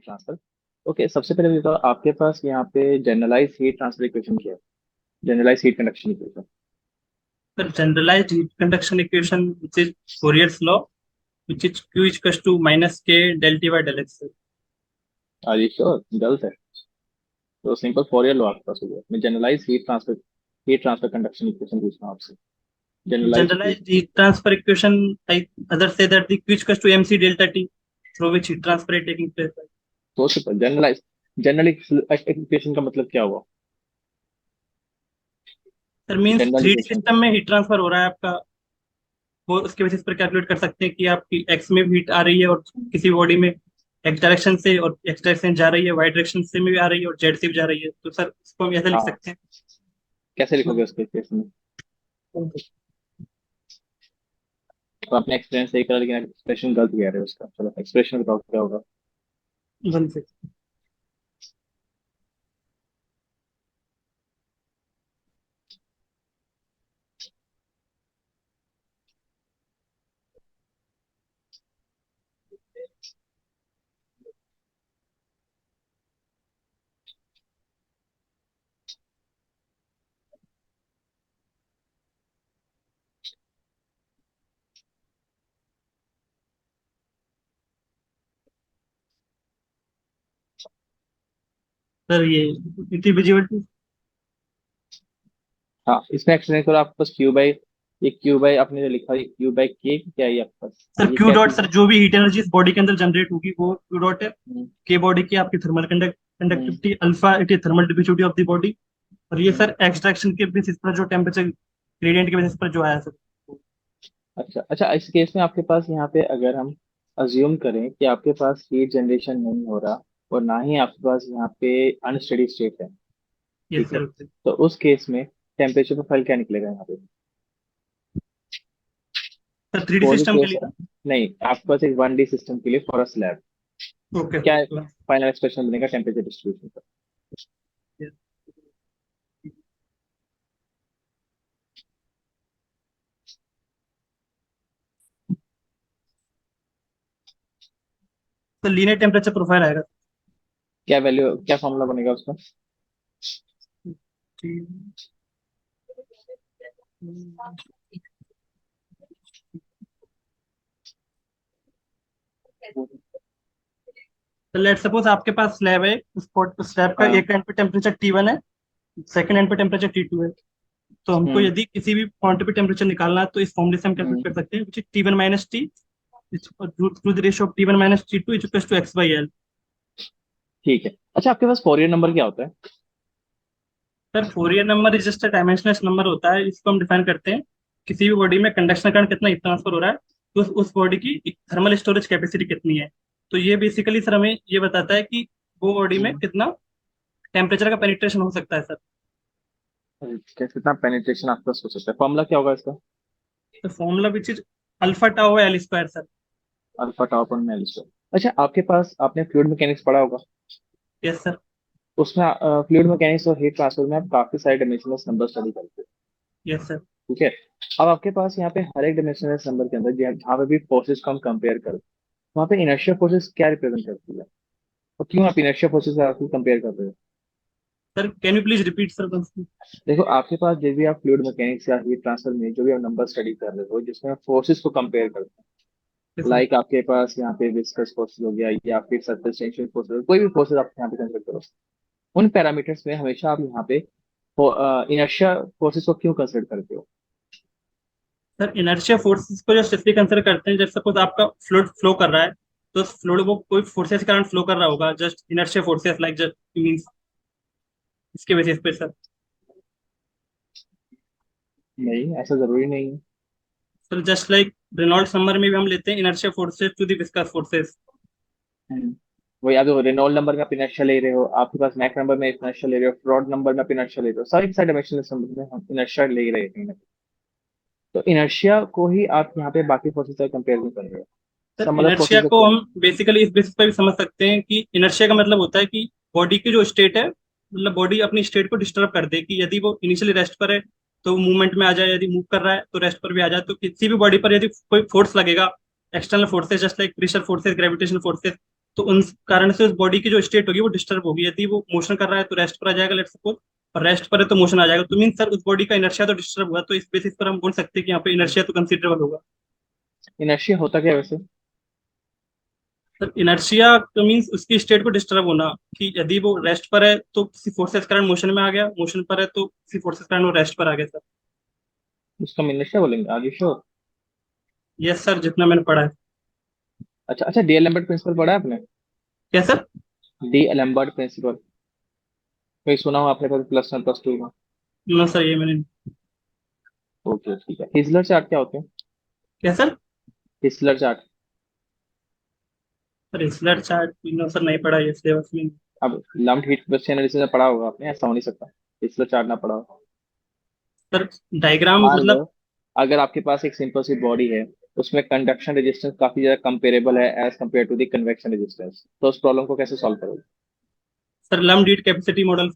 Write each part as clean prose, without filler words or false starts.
Heat transfer. Okay, सबसे पहले तो आपके पास यहाँ पे जनरलाइज हीट ट्रांसफर इक्वेशन क्या है? Generalize heat conduction equation. The generalized heat conduction equation, which is Fourier's law, which is Q is equals to minus K del T by del X. Are you sure? गलत है। तो simple फॉरियर लो आपके पास हो गया। मैं generalize heat transfer conduction equation पूछ रहा हूँ आपसे। Generalize heat. Generalized heat transfer equation, I others say that the Q is equals to mc delta T, through which heat transfer is taking place. तो simple general equation का मतलब क्या हुआ? Sir means general 3D equation का system में heat transfer हो रहा है आपका, वो उसके बेसिस पर कैलकुलेट कर सकते हैं कि आपकी एक्स में हीट आ रही है और किसी बॉडी में एक्स डायरेक्शन से, और एक्स डायरेक्शन जा रही है, वाई डायरेक्शन से भी आ रही है और जेड से भी जा रही है, तो सर इसको हम ऐसे लिख हाँ, सकते हैं। कैसे लिखोगे उसके इक्वेशन में? तो आपने एक्सप्लेन सही करा लेकिन एक्सप्रेशन गलत कह रहे हो उसका। चलो एक्सप्रेशन बताओ क्या होगा। वन से। सर ये इतनी विजिबिलिटी। हाँ, इसमें एक्सप्लेन करो। आपके पास क्यू बाई, ये क्यू बाई आपने जो लिखा है क्यू बाई के क्या है ये आपके पास? सर ये क्यू क्या डॉट, चीज सर है? जो भी हीट एनर्जी इस बॉडी के अंदर जनरेट होगी वो क्यू डॉट है। हम्म, के बॉडी की आपकी thermal hmm, conductivity alpha, it is thermal diffusivity of the body. और ये हम्म। सर एक्सट्रैक्शन के बेसिस पर जो टेम्परेचर ग्रेडियंट के बेसिस पर जो आया सर। अच्छा अच्छा, इस केस में आपके पास यहाँ पे अगर हम अज्यूम करें कि आपके पास हीट जनरेशन नहीं हो रहा और ना ही आपके पास यहाँ पे अनस्टेडी स्टेट है, यस ठीक है, सर। तो उस केस में टेम्परेचर प्रोफाइल क्या निकलेगा यहाँ पे? Sir 3D for the system के केस, लिए ना। नहीं, आपके पास एक 1D सिस्टम के लिए फॉर अ स्लैब ओके। क्या फाइनल एक्सप्रेशन बनेगा टेम्परेचर डिस्ट्रीब्यूशन का? तो लीनियर टेम्परेचर प्रोफाइल आएगा। क्या वैल्यू, क्या फॉर्मूला बनेगा उसका? तो लेट सपोज आपके पास स्लैब है, उस स्लैब का हाँ। एक एंड पे टेम्परेचर T1 है, सेकंड एंड पे टेम्परेचर T2 है। तो हमको हम्म, यदि किसी भी पॉइंट पे टेम्परेचर निकालना है तो इस फॉर्मूले से हम कैलकुलेट हम्म। कर सकते हैं, which is T1 minus T through the ratio of T1 minus T2 is equals to x by L। ठीक है। अच्छा, आपके पास फोरियर नंबर क्या होता है? Sir Fourier number is just a dimensional number होता है, इसको हम डिफाइन करते हैं किसी भी बॉडी में कंडक्शन करंट कितना हीट ट्रांसफर हो रहा है, तो उस बॉडी की थर्मल स्टोरेज कैपेसिटी कितनी है। तो ये बेसिकली सर हमें ये बताता है कि वो बॉडी में हम्म। कितना टेम्परेचर का पेनिट्रेशन हो सकता है सर। क्या कितना पेनिट्रेशन आपके पास हो सकता है? फॉर्मूला क्या होगा इसका? तो formula which is alpha tau L square sir. Alpha top और मेल स्क्वायर। अच्छा, आपके पास आपने फ्लूइड मैकेनिक्स पढ़ा होगा। Yes sir. उसमें फ्लूइड मैकेनिक्स और हीट ट्रांसफर में आप काफी सारे डायमेंशनल नंबर स्टडी करते हो, यस सर। ठीक है। अब आपके पास यहाँ पे हर एक डायमेंशनल नंबर के अंदर जहाँ पे भी फोर्सेस को हम कंपेयर करें, वहाँ पे इनर्शिया फोर्सेस क्या रिप्रेजेंट करती है और क्यों आप इनर्शिया फोर्सेस से कंपेयर कर रहे हो? Sir can you please repeat sir once? देखो, आपके पास जब भी आप फ्लूइड मैकेनिक्स या हीट ट्रांसफर में जो भी आप नंबर स्टडी कर रहे हो जिसमें फोर्सेस को कंपेयर करते यस हैं, सर। लाइक आपके पास यहाँ पे विस्कस फोर्स हो गया या फिर सरफेस टेंशन फोर्स, कोई भी फोर्सेस आप यहाँ पे कंसिडर करो, उन पैरामीटर्स में हमेशा आप यहाँ पे इनर्शिया फोर्सेस को क्यों कंसिडर करते हो? सर इनर्शिया फोर्सेस को जस्ट इसलिए कंसिडर करते हैं, जैसे सपोज आपका फ्लूइड फ्लो कर रहा है, तो फ्लूइड वो कोई फोर्सेस के कारण फ्लो कर रहा होगा, just inertia forces like just means इसके बेसिस पे सर। नहीं, ऐसा जरूरी नहीं है। Sir just like Reynolds number में भी हम लेते हैं inertia forces to the viscous forces. Hmm. वही आप जो रेनॉल्ड नंबर में आप इनर्शिया ले रहे हो, आपके पास मैक नंबर में इनर्शिया ले रहे हो, फ्रॉड नंबर में आप इनर्शिया ले रहे हो, सारे के सारे डायमेंशनल नंबर में हम इनर्शिया ले रहे हैं कहीं ना कहीं। तो इनर्शिया को ही आप यहाँ पे बाकी फोर्सेस से कंपेयर नहीं कर रहे हो, सर सब मतलब इनर्शिया फोर्सेस को को। हम बेसिकली इस बेसिस पे भी समझ सकते हैं कि इनर्शिया का मतलब होता है कि बॉडी की जो स्टेट है, मतलब बॉडी अपनी स्टेट को डिस्टर्ब कर दे, कि यदि वो इनिशियली रेस्ट पर है तो मूवमेंट में आ जाए, यदि मूव कर रहा है तो रेस्ट पर भी आ जाए। तो किसी भी बॉडी पर यदि कोई फोर्स लगेगा, external forces just like pressure forces, gravitational forces, तो उन कारण से उस बॉडी की जो स्टेट होगी वो डिस्टर्ब होगी। यदि वो मोशन कर रहा है तो रेस्ट पर आ जाएगा, लेट्स सपोज, और रेस्ट पर है तो मोशन आ जाएगा। तो मीन सर उस बॉडी का इनर्शिया तो डिस्टर्ब हुआ, तो इस बेसिस पर हम बोल सकते हैं कि यहाँ पे इनर्शिया तो कंसिडरेबल होगा। इनर्शिया होता क्या है वैसे? सर इनर्शिया तो मीन्स उसकी स्टेट को डिस्टर्ब होना, कि यदि वो रेस्ट पर है तो किसी फोर्सेस कारण मोशन में आ गया, मोशन पर है तो किसी फोर्सेस कारण वो रेस्ट पर आ गया सर। उसका हम इनर्शिया बोलेंगे, are you sure? Yes sir, जितना मैंने पढ़ा है। अच्छा अच्छा, डी एलम्बर्ट प्रिंसिपल पढ़ा है आपने? क्या सर? डी एलम्बर्ट प्रिंसिपल कोई सुना हो आपने कभी +1 +2 में? नो सर, ये मैंने। ओके ठीक है। हिजलर चार्ट क्या होते हैं? क्या सर? Heisler chart. Sir Heisler chart, no sir, नहीं पढ़ा ये सिलेबस में। अब लम्प्ड हीट क्वेश्चन एनालिसिस में पढ़ा होगा आपने, ऐसा हो नहीं सकता हिजलर चार्ट ना पढ़ा हो। सर डायग्राम मान लो मतलब। अगर आपके पास एक सिंपल सी बॉडी है, उसमें कंडक्शन रेजिस्टेंस काफी ज्यादा कंपेरेबल है as compare to the convection resistance, तो उस प्रॉब्लम को कैसे सॉल्व करोगे? Sir lumped capacity model.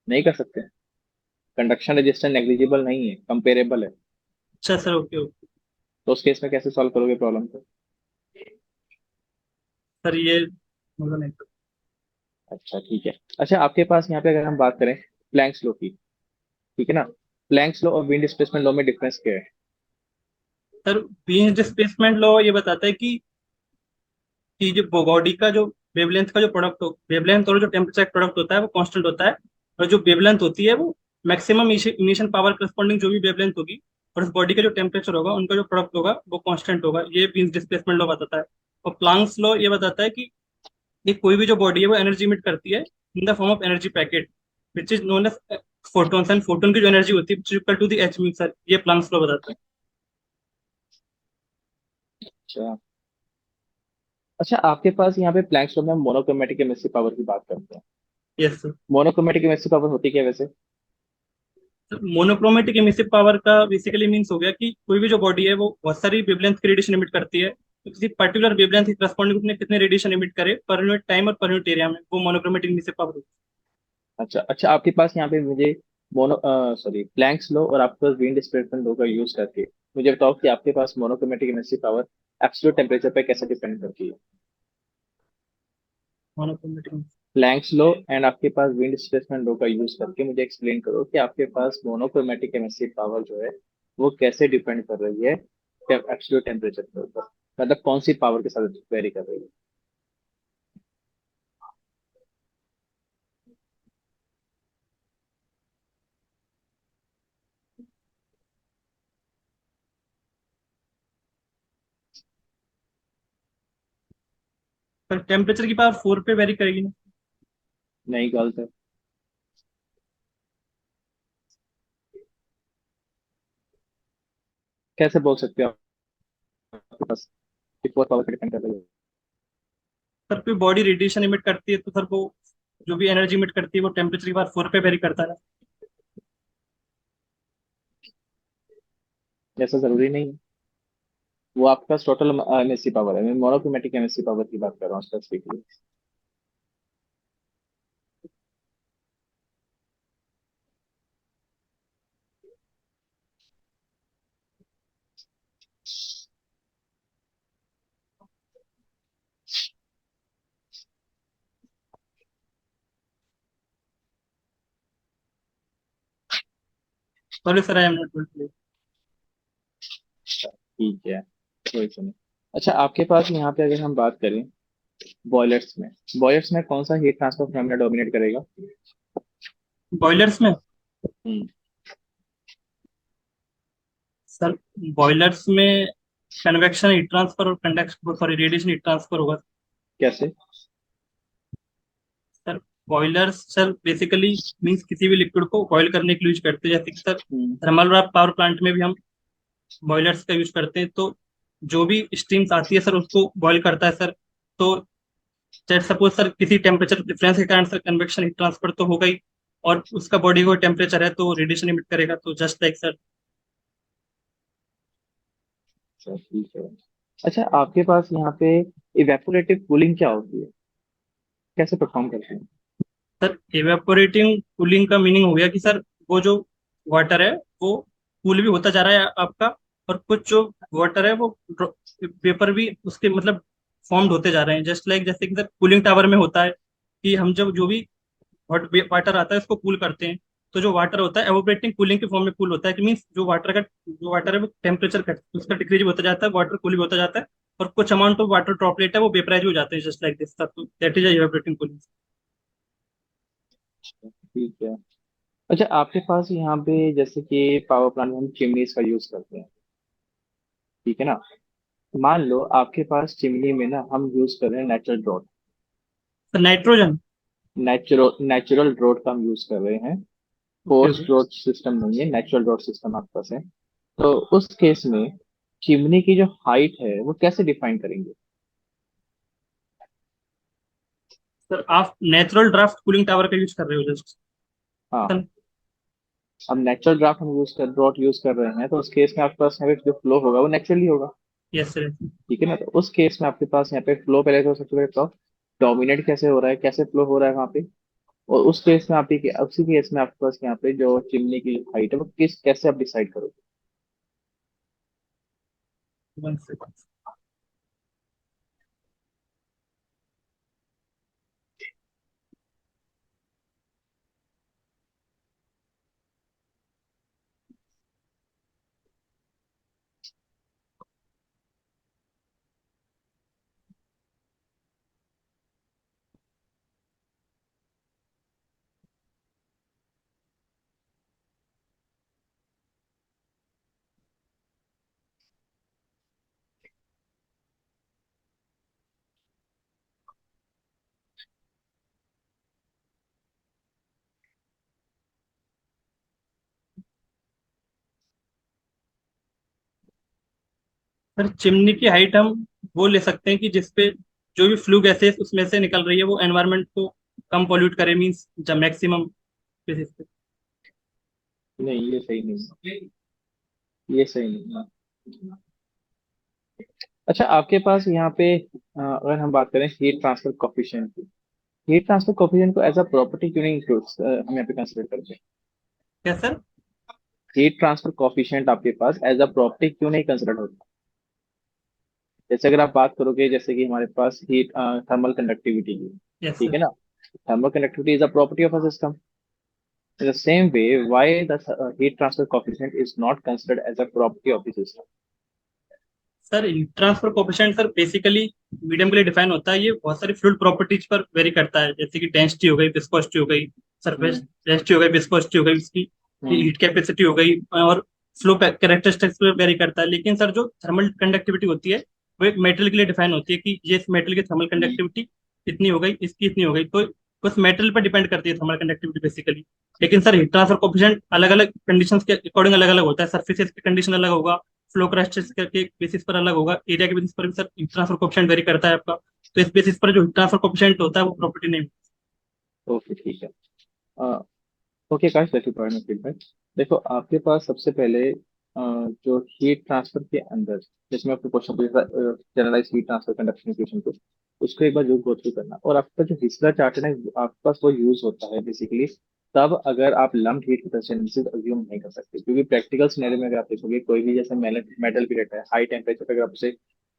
नहीं कर सकते। कंडक्शन रेजिस्टेंस नेग्लिजिबल नहीं है, कंपेरेबल है। अच्छा सर, ओके ओके। तो उस केस में कैसे सॉल्व करोगे प्रॉब्लम को? सर ये मॉडल नहीं। अच्छा ठीक है। अच्छा आपके पास यहाँ पे अगर हम बात करें प्लैंक्स लॉ की, ठीक है ना, प्लैंक्स लॉ और विंड डिस्प्लेसमेंट लॉ में डिफरेंस क्या है? सर बीम डिस्प्लेसमेंट लॉ ये बताता है कि जो बॉडी का जो वेवलेंथ का जो प्रोडक्ट हो, वेवलेंथ और जो टेम्परेचर प्रोडक्ट होता है वो कांस्टेंट होता है। और जो वेवलेंथ होती है वो मैक्सिमम इमिशन पावर करस्पॉन्डिंग जो भी वेवलेंथ होगी, और उस बॉडी का जो टेम्परेचर होगा उनका जो प्रोडक्ट होगा वो कांस्टेंट होगा। ये बीम डिस्प्लेसमेंट लॉ बताता है। और प्लांक्स लॉ ये बताता है कि ये कोई भी जो बॉडी है वो एनर्जी इमिट करती है in the form of energy packet, which is known as photons. And photon की जो एनर्जी होती है equal to the H mu. Sir ये प्लांक्स लॉ बताता है। अच्छा अच्छा, आपके पास यहाँ पे प्लैंक्स लॉ में हम मोनोक्रोमेटिक एमिसिव पावर की बात करते हैं। Yes sir. Monochromatic emissive power होती क्या है वैसे? मोनोक्रोमेटिक एमिसिव पावर का बेसिकली मीन्स हो गया कि कोई भी जो बॉडी है वो बहुत सारी वेवलेंथ की रेडिएशन एमिट करती है, तो किसी पर्टिकुलर वेवलेंथ के करस्पॉन्डिंग उसने कितने रेडिएशन एमिट करे पर यूनिट टाइम और पर यूनिट एरिया में, वो मोनोक्रोमेटिक एमिसिव पावर होती अच्छा अच्छा, आपके पास यहाँ पे मुझे मोनो सॉरी प्लैंक्स लॉ और आपके पास विंड डिस्प्लेसमेंट लॉ का यूज करके मुझे बताओ कि आपके पास monochromatic emissive power absolute temperature पे कैसे डिपेंड करती है? है मोनोक्रोमेटिक। प्लैंक्स लॉ एंड आपके पास विंड डिस्प्लेसमेंट लॉ का यूज करके मुझे एक्सप्लेन करो कि आपके पास मोनोक्रोमेटिक एमिसिव पावर जो है वो कैसे डिपेंड कर रही है एब्सोल्यूट टेम्परेचर के ऊपर, मतलब कौन सी पावर के साथ वेरी कर रही है? पर टेम्परेचर की पावर 4 पे वेरी करेगी ना। नहीं, गलत है। कैसे बोल सकते हो आपके पास फोर पावर पे डिपेंड कर रही है? सर कोई बॉडी रेडिएशन इमिट करती है तो सर वो जो भी एनर्जी इमिट करती है वो टेम्परेचर की पावर 4 पे वेरी करता है। ऐसा जरूरी नहीं है। वो आपके पास टोटल एमएससी पावर है, मैं मोनोक्रोमेटिक एमएससी पावर की बात कर रहा हूँ specifically. Sorry sir, I am not. ठीक है, कोई सुनिए। अच्छा आपके पास यहाँ पे अगर हम बात करें बॉयलर्स में कौन सा हीट ट्रांसफर फॉर्मूला डोमिनेट करेगा? बॉयलर्स में हम्म, सर, बॉयलर्स में कन्वेक्शन हीट ट्रांसफर और conduction, sorry, radiation heat transfer होगा। कैसे? Sir boilers sir basically means किसी भी लिक्विड को बॉयल करने के लिए यूज करते हैं, जैसे कि सर हम्म, थर्मल पावर प्लांट में भी हम बॉयलर्स का यूज करते हैं। तो जो भी स्टीम्स आती है सर उसको बॉयल करता है सर। तो लेट सपोज सर किसी टेम्परेचर डिफरेंस के कारण सर कन्वेक्शन हीट ट्रांसफर तो होगा ही, और उसका बॉडी को टेम्परेचर है तो रेडिएशन इमिट करेगा, तो जस्ट लाइक सर। अच्छा ठीक है। अच्छा आपके पास यहाँ पे इवेपोरेटिव कूलिंग क्या होती है, कैसे परफॉर्म करते हैं? सर इवेपोरेटिंग कूलिंग का मीनिंग हो गया कि सर वो जो वाटर है वो कूल भी होता जा रहा है आपका, और कुछ जो वाटर है वो वेपर भी उसके मतलब फॉर्म्ड होते जा रहे हैं, जस्ट लाइक जैसे कि सर कूलिंग टावर में होता है कि हम जब जो भी हॉट वाटर आता है उसको कूल करते हैं, तो जो वाटर होता है एवोपरेटिंग कूलिंग के फॉर्म में कूल होता है, कि मीन्स जो वाटर है वो टेम्परेचर उसका डिक्रीज होता जाता है, वाटर कूलिंग होता जाता है, और कुछ अमाउंट ऑफ वाटर ड्रॉपलेट है वो वेपराइज हो जाते हैं, जस्ट लाइक दिस सर, तो दैट इज एवोपरेटिंग कूलिंग। ठीक है। अच्छा, आपके पास यहाँ पे जैसे कि पावर प्लांट में हम चिमनीज का यूज करते हैं, ठीक है ना। मान लो आपके पास चिमनी में ना हम यूज कर रहे हैं natural draught. Sir nitrogen. Natural draught का हम यूज कर रहे हैं। Okay force okay. Draught system नहीं है, नेचुरल ड्रॉट सिस्टम आपके पास है। तो उस केस में चिमनी की जो हाइट है वो कैसे डिफाइन करेंगे? सर आप नेचुरल ड्राफ्ट कूलिंग टावर का यूज कर रहे हो जस्ट। हाँ। सर अब नेचुरल ड्राफ्ट हम ड्रॉट यूज कर रहे हैं, तो उस केस में आपके पास यहाँ पे जो फ्लो होगा वो नेचुरली होगा। Yes sir. ठीक है ना। तो उस केस में आपके पास यहाँ पे फ्लो, पहले तो सबसे पहले तो डोमिनेट कैसे हो रहा है, कैसे फ्लो हो रहा है वहाँ पे। और उस केस में आप उसी केस में आपके पास यहाँ पे जो चिमनी की हाइट है वो किस कैसे आप डिसाइड करोगे? One second. सर चिमनी की हाइट हम वो ले सकते हैं कि जिसपे जो भी फ्लू गैसेस उसमें से निकल रही है वो एनवायरनमेंट को कम पॉल्यूट करे, मीन्स जब मैक्सिमम बेसिस पे। नहीं, ये सही नहीं है। ये सही नहीं है। अच्छा, आपके पास यहाँ पे अगर हम बात करें हीट ट्रांसफर कोफिशिएंट की, हीट ट्रांसफर कोफिशिएंट को एज अ प्रॉपर्टी क्यों नहीं हम यहाँ पे कंसिडर करते हैं? क्या सर? हीट ट्रांसफर कोफिशिएंट आपके पास एज अ प्रॉपर्टी क्यों नहीं कंसिडर होता? जैसे अगर आप बात करोगे, जैसे कि हमारे पास हीट थर्मल कंडक्टिविटी की, यस ठीक सर। है ना। Thermal conductivity is a property of a system. In the same way, why the heat transfer coefficient is not considered as a property of the system? Sir transfer coefficient sir basically medium के लिए define होता है, ये बहुत सारी fluid properties पर very करता है, जैसे कि डेंसिटी हो गई, विस्कोसिटी हो गई, सरफेस हम्म। डेंसिटी हो गई, विस्कोसिटी हो गई, उसकी हम्म। हीट कैपेसिटी हो गई, और फ्लो कैरेक्टरिस्टिक्स पर वेरी करता है। लेकिन सर जो थर्मल कंडक्टिविटी होती है वो एक मेटल के लिए डिफाइन होती है कि ये इस मेटल की थर्मल कंडक्टिविटी इतनी हो गई, इसकी इतनी हो गई, तो उस मेटल पर डिपेंड करती है थर्मल कंडक्टिविटी बेसिकली। लेकिन सर हीट ट्रांसफर कोफिशिएंट अलग अलग कंडीशंस के अकॉर्डिंग अलग अलग होता है, सर्फेसेस की कंडीशन अलग होगा, फ्लो कैरेक्टरिस्टिक्स के बेसिस पर अलग होगा, एरिया के बेसिस पर भी sir heat transfer coefficient very करता है आपका, तो इस बेसिस पर जो हीट ट्रांसफर कोएफिशिएंट होता है वो प्रॉपर्टी नहीं। ओके, ठीक है। ओके काश, देखिए पॉइंट ऑफ फीडबैक। देखो, आपके पास सबसे पहले जो हीट ट्रांसफर के अंदर, जिसमें आपको क्वेश्चन पूछा generalize heat transfer conduction equation को, उसको एक बार जरूर गो थ्रू करना। और आपका जो हिस्सा चार्ट है ना, आपके पास वो यूज होता है बेसिकली तब अगर आप लम्प हीट कैपेसिटेंसेस अज्यूम नहीं कर सकते, क्योंकि प्रैक्टिकल सिनेरियो में अगर आप देखोगे कोई भी जैसे मेटल पीरियड है, हाई टेम्परेचर पे अगर आप उसे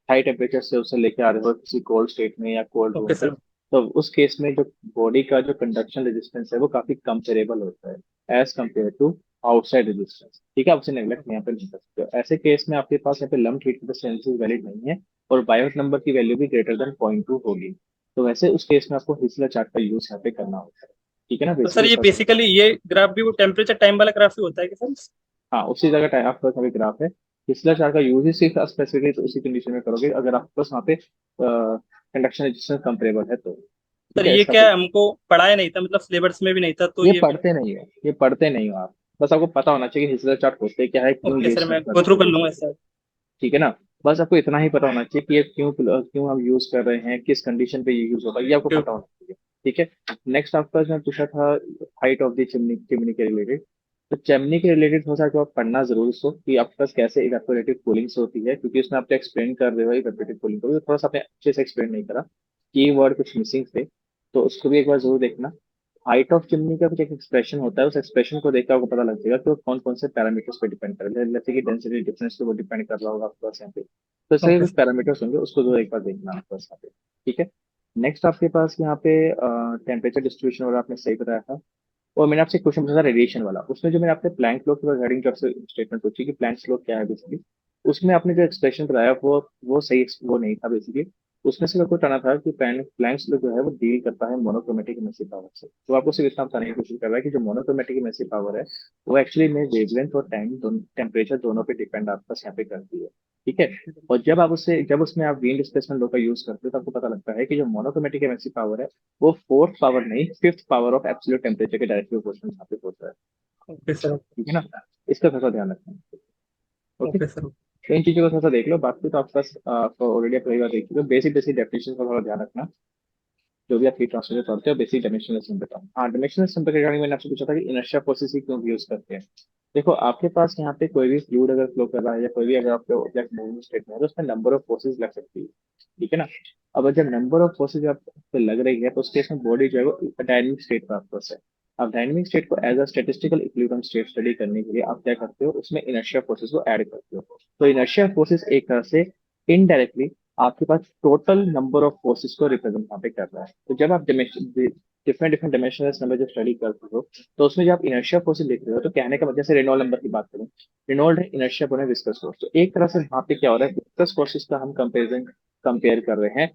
हाई टेम्परेचर से उसे लेके आ रहे हो किसी कोल्ड स्टेट में या कोल्ड रूम ओके पे, सर। तो उस केस में जो बॉडी का जो कंडक्शन रेजिस्टेंस है वो काफी कंपेरेबल होता है as compare to outside resistance. ठीक है, आप उसे नेग्लेक्ट यहाँ पे नहीं कर सकते हो। ऐसे केस में आपके पास यहाँ पे लम्प हीट कैपेसिटेंसेस वैलिड नहीं है और बायोट नंबर की वैल्यू भी ग्रेटर देन 0.2 होगी। तो वैसे उस केस में आपको हिस्ला चार्ट का यूज यहाँ पे करना होता है। ठीक है ना, तो सर बेसिकली ये फर्स्ट। बेसिकली ये ग्राफ भी वो टेम्परेचर टाइम वाला ग्राफ ही होता है कि सर? हाँ, उसी जगह टाइम आपके पास अभी ग्राफ है। हिस्ला चार्ट का यूज ही सिर्फ स्पेसिफिकली तो उसी कंडीशन में करोगे अगर आपके पास वहाँ पे कंडक्शन रेजिस्टेंस कंपेरेबल है तो। सर ठीक है, ये इसका क्या कोई, हमको पढ़ाया नहीं था, मतलब सिलेबस में भी नहीं था, तो ये ये भी। पढ़ते नहीं हो, ये पढ़ते नहीं हो आप। बस आपको पता होना चाहिए कि हिस्सा चार्ट होते क्या है, क्यों ओके यूज सर, मैं करते गो थ्रू हैं। कर लूंगा सर। ठीक है ना। बस आपको इतना ही पता होना चाहिए कि ये क्यों क्यों हम यूज कर रहे हैं, किस कंडीशन पे ये यूज होगा, ये आपको ओके पता होना चाहिए। ठीक है। नेक्स्ट आपका जो पूछा था height of the chimney, chimney के रिलेटेड। तो चिमनी के रिलेटेड थोड़ा सा आपको पढ़ना जरूर सो कि आपके पास कैसे इवेपोरेटिव कूलिंग होती है, क्योंकि उसमें आप एक्सप्लेन कर रहे हो इवेपोरेटिव कूलिंग को, तो थोड़ा सा आपने अच्छे से एक्सप्लेन नहीं करा, की वर्ड कुछ मिसिंग थे, तो उसको भी एक बार जरूर देखना। हाइट ऑफ चिमनी का कुछ एक एक्सप्रेशन होता है, उस एक्सप्रेशन को देखकर आपको पता लग जाएगा कि वो कौन कौन से पैरामीटर्स पे डिपेंड कर रहा है, जैसे कि डेंसिटी डिफरेंस पे वो डिपेंड कर रहा होगा आपके पास यहाँ पे। तो इस तरह के ओके कुछ पैरामीटर्स होंगे, उसको जो एक बार देखना आपके पास यहाँ पे। ठीक है। नेक्स्ट आपके पास यहाँ पे टेम्परेचर डिस्ट्रीब्यूशन और आपने सही बताया था। और मैंने आपसे क्वेश्चन पूछा था रेडिएशन वाला, उसमें जो मैंने आपसे प्लैंक लॉ के रिगार्डिंग जो आपसे स्टेटमेंट पूछी कि प्लैंक लॉ क्या है बेसिकली, उसमें आपने जो एक्सप्रेशन बताया वो सही वो नहीं था बेसिकली। उसमें से मेरे को कहना था कि प्लैंक लॉ जो है वो डील करता है मोनोक्रोमेटिक इमिसिव पावर से। तो आपको सिर्फ इतना बताने की कोशिश कर रहा है कि जो मोनोक्रोमेटिक इमिसिव पावर है वो एक्चुअली में वेवलेंथ और टाइम टेम्परेचर दोनों पे डिपेंड आपके पास यहाँ पे करती है। ठीक है। और जब उसमें आप वीन डिस्प्लेसमेंट लॉ का यूज करते हो तो आपको पता लगता है कि जो मोनोक्रोमेटिक इमिसिव पावर है वो फोर्थ पावर नहीं, fifth power of absolute temperature के डायरेक्टली प्रोपोर्शनल यहाँ पे होता है। Okay sir. ठीक है ना। इसका थोड़ा सा ध्यान रखना। ओके। Okay sir. तो इन चीजों को थोड़ा सा देख लो, बाकी तो आपके पास आपको ऑलरेडी आप कई बार देख चुके हो। बेसिक बेसिक डेफिनेशन का थोड़ा ध्यान रखना, जो भी आप हीट ट्रांसफर पढ़ते हो बेसिक डायमेंशनल सिस्टम बताओ। हाँ, डायमेंशनल सिस्टम के रिगार्डिंग मैंने आपसे पूछा था कि इनर्शिया फोर्सेस ही क्यों यूज करते हैं। देखो आपके पास यहाँ पे कोई भी फ्लूइड अगर फ्लो कर रहा है या कोई भी अगर आपके ऑब्जेक्ट मूविंग स्टेट में है तो उसमें नंबर ऑफ फोर्सेस लग सकती है। ठीक है ना। अब जब नंबर ऑफ फोर्सेज आप पे लग रही है तो उस केस में बॉडी जो है वो डायनेमिक स्टेट पर आपके पास है। अब डायनेमिक स्टेट को as a statistical equilibrium state study करने के लिए आप क्या करते हो, उसमें इनर्शिया फोर्सेस को ऐड करते हो। तो इनर्शिया फोर्सेस एक तरह से इनडायरेक्टली आपके पास टोटल नंबर ऑफ फोर्सेस को रिप्रेजेंट यहाँ पे कर रहा है। तो जब आप डिफरेंट डिफरेंट डायमेंशनल नंबर जब स्टडी करते हो तो उसमें जब आप इनर्शिया फोर्सेस लिख रहे हो तो कहने का मतलब, जैसे रेनॉल्ड नंबर की बात करें, रेनॉल्ड है, इनर्शिया बने विस्कस फोर्स, तो एक तरह से वहाँ पे क्या हो रहा है, विस्कस फोर्सेस का हम कंपेयर कर रहे हैं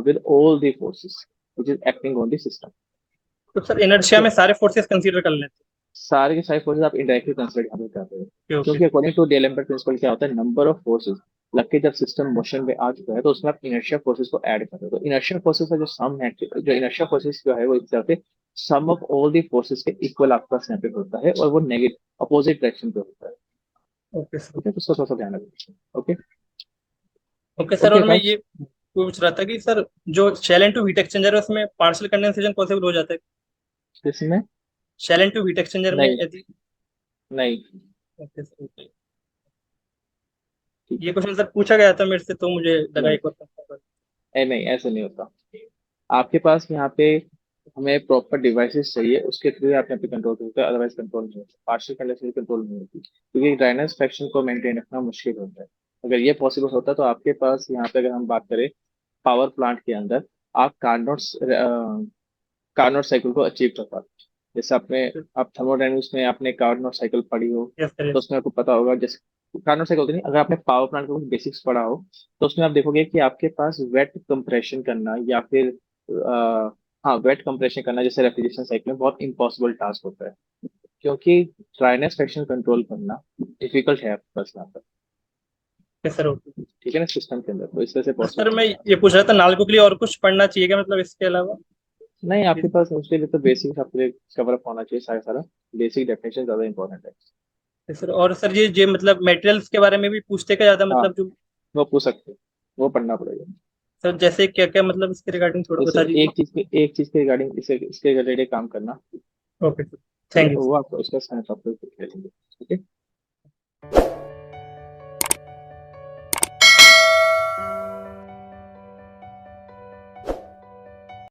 with all the forces which is acting on the system. तो सर इनर्शिया में सारे फोर्सेस कंसीडर कर लेते सारे के सारे फोर्सेस आप इनडायरेक्टली कंसिडर यहाँ पे कर रहे हो। हैं। ओके। क्योंकि अकॉर्डिंग टू डेलेम्बर्ट प्रिंसिपल क्या होता है, नंबर ऑफ फोर्सेस लग के जब सिस्टम मोशन में आ चुका है तो उसमें आप इनर्शिया फोर्सेस को ऐड कर रहे हो। तो इनर्शिया फोर्सेस का जो सम है, जो इनर्शिया फोर्सेस जो है वो एक तरह से सम ऑफ ऑल दी फोर्सेस के इक्वल आपका यहाँ पे होता है और वो नेगेटिव अपोजिट डायरेक्शन पे होता है। Okay sir. ठीक है, तो उसको थोड़ा सा ध्यान रखिए। ओके। ओके सर, ओके और मैं फाइन। ये पूछ रहा था कि सर जो shell and tube heat exchanger है उसमें पार्शियल कंडेंसेशन पॉसिबल हो जाता है? इसमें shell and tube heat exchanger में नहीं, यदि। नहीं। Okay sir, okay. ठीक ये है। क्वेश्चन सर पूछा गया था मेरे से तो मुझे लगा नहीं, एक बार confirm कर। नहीं ऐसा नहीं होता। आपके पास यहाँ पे हमें प्रॉपर डिवाइसेस चाहिए, उसके थ्रू आप यहाँ पे कंट्रोल कर सकते हो, अदरवाइज कंट्रोल नहीं होता, पार्शियल कंडीशन कंट्रोल नहीं होती, क्योंकि ड्राइनेस फ्रैक्शन को मेंटेन रखना मुश्किल होता है। अगर ये पॉसिबल होता तो आपके पास यहाँ पे अगर हम बात करें पावर प्लांट के अंदर, आप कार्नोट साइकिल को अचीव कर पाते। जैसे आप थर्मोडायनेमिक्स में आपने कार्नोट साइकिल पढ़ी हो यस सर, तो यस। उसमें आपको पता होगा, जैसे कार्नोट साइकिल तो नहीं, अगर आपने पावर प्लांट का कुछ बेसिक्स पढ़ा हो तो उसमें आप देखोगे कि आपके पास वेट कंप्रेशन करना या फिर हाँ वेट कंप्रेशन करना जैसे रेफ्रिजरेशन साइकिल में बहुत इम्पॉसिबल टास्क होता है, क्योंकि ड्राइनेस फ्रैक्शन कंट्रोल करना डिफिकल्ट है आपके पास यहाँ पर। Yes sir, okay. ठीक है ना, सिस्टम के अंदर, तो इस वजह से सर पॉसिबल मैं नहीं है। ये पूछ रहा था, नालको के लिए और कुछ पढ़ना चाहिए क्या, मतलब इसके अलावा? नहीं, आपके पास उसके लिए तो बेसिक्स आपके कवर अप होना चाहिए सारा सारा। बेसिक डेफिनेशन ज्यादा इंपॉर्टेंट है। yes, सर, और सर ये मतलब मटेरियल्स के बारे में भी पूछते क्या ज्यादा, हाँ, मतलब जो। वो पूछ सकते हैं, वो पढ़ना पड़ेगा। सर जैसे क्या क्या, मतलब इसके रिगार्डिंग थोड़ा जैसे बता दीजिए। एक चीज के रिगार्डिंग इसके रिलेटेड काम करना। Okay sir. ठीक है, थैंक यू। वो आपको उसका साइंस आपको ले लेंगे। ठीक है।